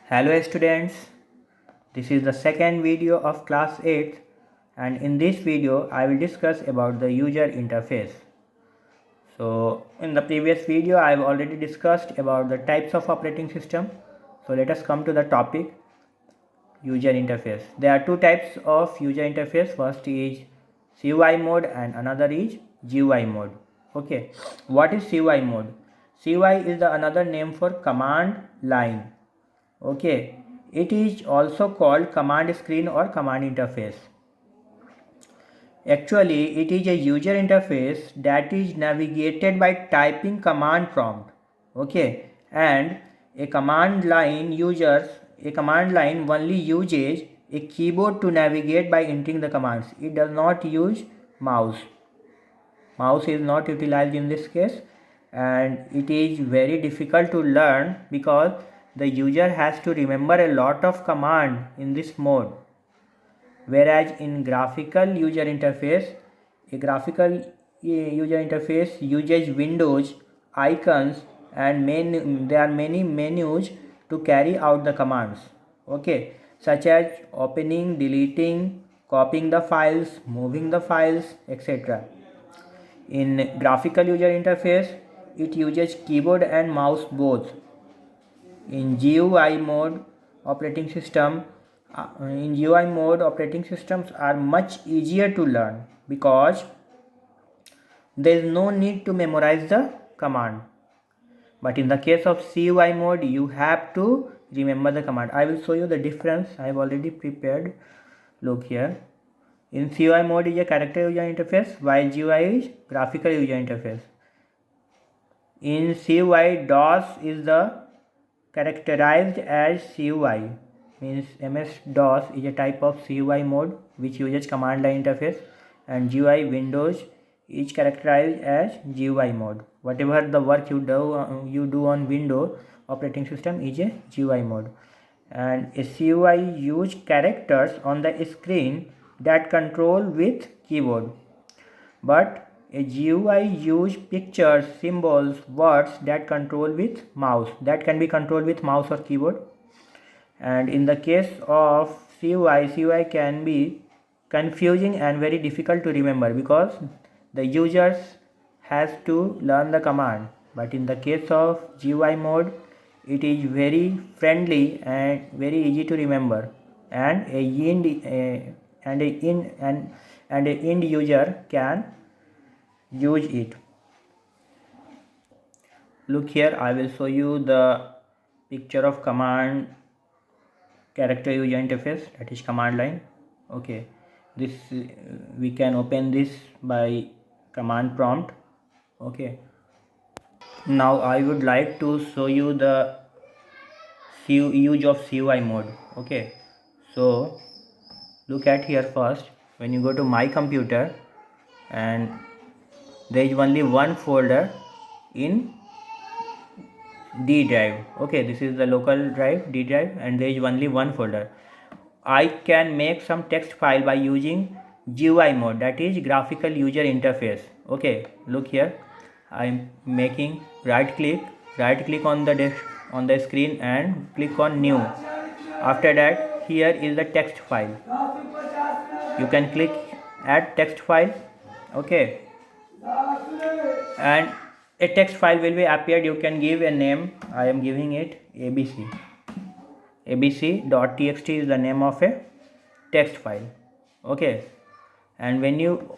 Hello students, this is the second video of class 8 and in this video I will discuss about the user interface. So in the previous video I have already discussed about the types of operating system. So let us come to the topic user interface. There are two types of user interface. First is CUI mode and another is GUI mode. Okay, what is CUI mode? CUI is the another name for command line. Okay, it is also called command screen or command interface. Actually, it is a user interface that is navigated by typing command prompt. Okay, and a command line only uses a keyboard to navigate by entering the commands. It does not use mouse. Mouse is not utilized in this case, and it is very difficult to learn because the user has to remember a lot of command in this mode. Whereas in graphical user interface, a graphical user interface uses windows, icons, and there are many menus to carry out the commands. Okay, such as opening, deleting, copying the files, moving the files, etc. In graphical user interface, it uses keyboard and mouse both. In GUI mode operating system, in GUI mode operating systems are much easier to learn because there is no need to memorize the command. But in the case of CUI mode, you have to remember the command. I will show you the difference. I have already prepared. Look here. In CUI mode is a character user interface, while GUI is graphical user interface. In CUI, DOS is the characterized as CUI, means MS-DOS is a type of CUI mode which uses command line interface, and GUI Windows is characterized as GUI mode. Whatever the work you do on Windows operating system is a GUI mode. And a CUI use characters on the screen that control with keyboard, but a GUI use pictures, symbols, words that control with mouse, that can be controlled with mouse or keyboard. And in the case of CUI can be confusing and very difficult to remember because the users has to learn the command. But in the case of GUI mode, it is very friendly and very easy to remember, and a end user can use it. Look here, I will show you the picture of command character user interface, that is command line. Okay, this we can open this by command prompt. Okay, now I would like to show you the use of CUI mode. Okay, so look at here first. When you go to my computer, and there is only one folder in D drive. Okay, this is the local drive, D drive, and there is only one folder. I can make some text file by using GUI mode, that is graphical user interface. Okay, look here, I am making right click on the screen and click on new. After that, here is the text file. You can click add text file. Okay, and a text file will be appeared. You can give a name. I am giving it ABC. abc.txt is the name of a text file. Okay, and when you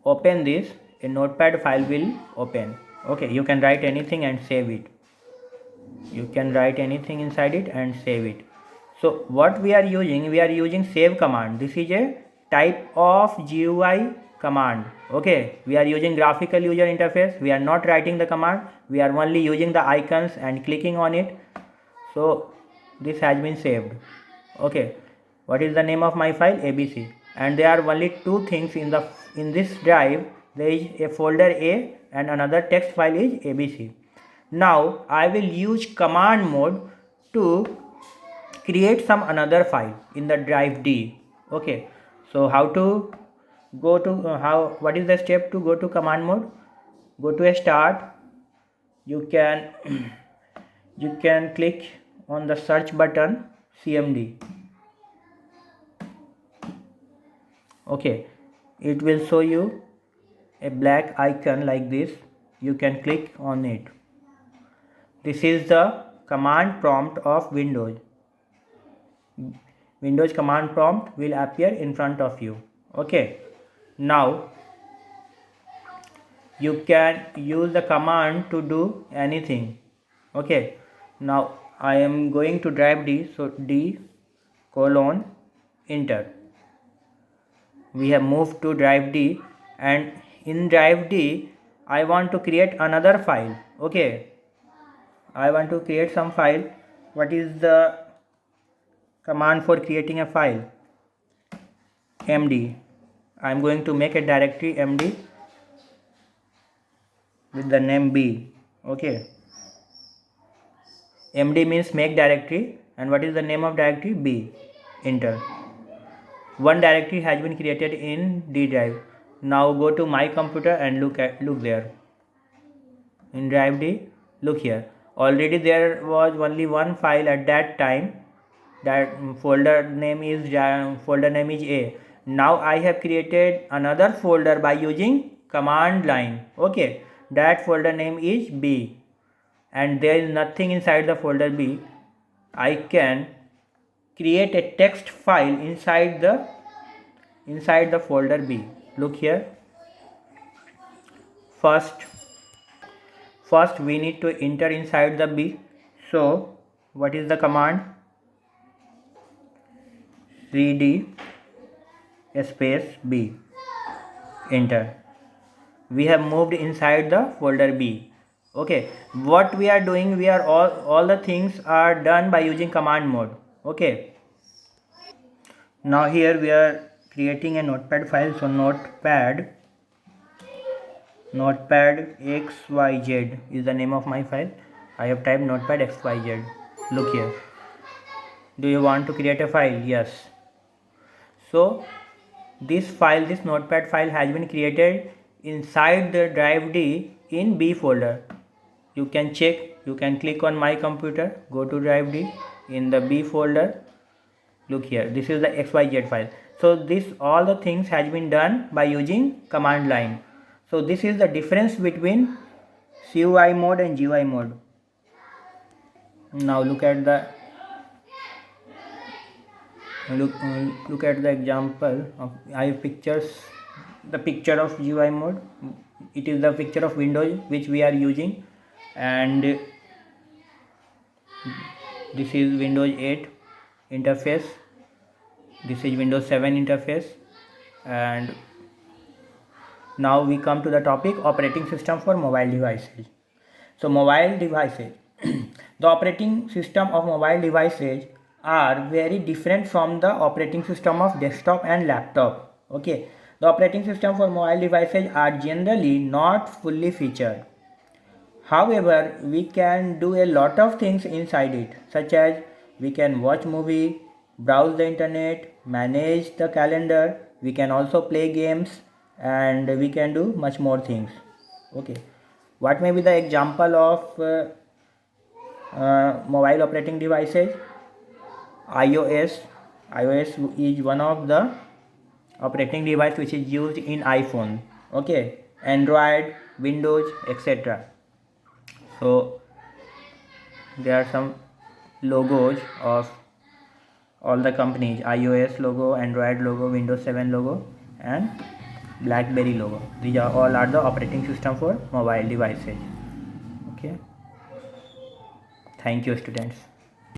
open this, a notepad file will open. Okay, you can write anything and save it. You can write anything inside it and save it. So what we are using save command. This is a type of GUI command. Okay, we are using graphical user interface. We are not writing the command, we are only using the icons and clicking on it. So this has been saved. Okay, what is the name of my file? ABC. And there are only two things in this drive. There is a folder A and another text file is ABC. Now I will use command mode to create some another file in the drive D. Okay, so how to go to what is the step to go to command mode? Go to a start. You can you can click on the search button CMD. Okay, it will show you a black icon like this. You can click on it. This is the command prompt of Windows. Windows command prompt will appear in front of you. Okay, now you can use the command to do anything. Okay, now I am going to drive D, so D colon enter. We have moved to drive D, and in drive D I want to create another file. Okay, I want to create some file. What is the command for creating a file? MD. I am going to make a directory MD with the name B. Okay, MD means make directory, and what is the name of directory? B. Enter. One directory has been created in D drive. Now go to my computer and look there. In drive D, look here. Already there was only one file at that time. That folder name is A. Now I have created another folder by using command line. Okay, that folder name is B, and there is nothing inside the folder B. I can create a text file inside the folder B. Look here. First we need to enter inside the B. So what is the command? cd space B. Enter. We have moved inside the folder B. Okay, what we are doing, we are all the things are done by using command mode. Okay, now here we are creating a notepad file. So notepad xyz is the name of my file. I have typed notepad xyz. Look here. Do you want to create a file? Yes. So this notepad file has been created inside the drive D in B folder. You can check, you can click on my computer, go to drive D in the B folder. Look here, this is the xyz file. So this all the things has been done by using command line. So this is the difference between CUI mode and GUI mode. Now look at the example of I have the picture of GUI mode. It is the picture of Windows which we are using, and this is Windows 8 interface, this is Windows 7 interface. And now we come to the topic operating system for mobile devices. So mobile devices the operating system of mobile devices are very different from the operating system of desktop and laptop. Okay, the operating system for mobile devices are generally not fully featured. However, we can do a lot of things inside it, such as we can watch movie, browse the internet, manage the calendar, we can also play games, and we can do much more things. Okay, what may be the example of mobile operating devices? iOS is one of the operating device which is used in iPhone. Okay, Android, Windows, etc. So there are some logos of all the companies: iOS logo, Android logo, Windows 7 logo, and BlackBerry logo. These are all the operating system for mobile devices. Okay, thank you, students.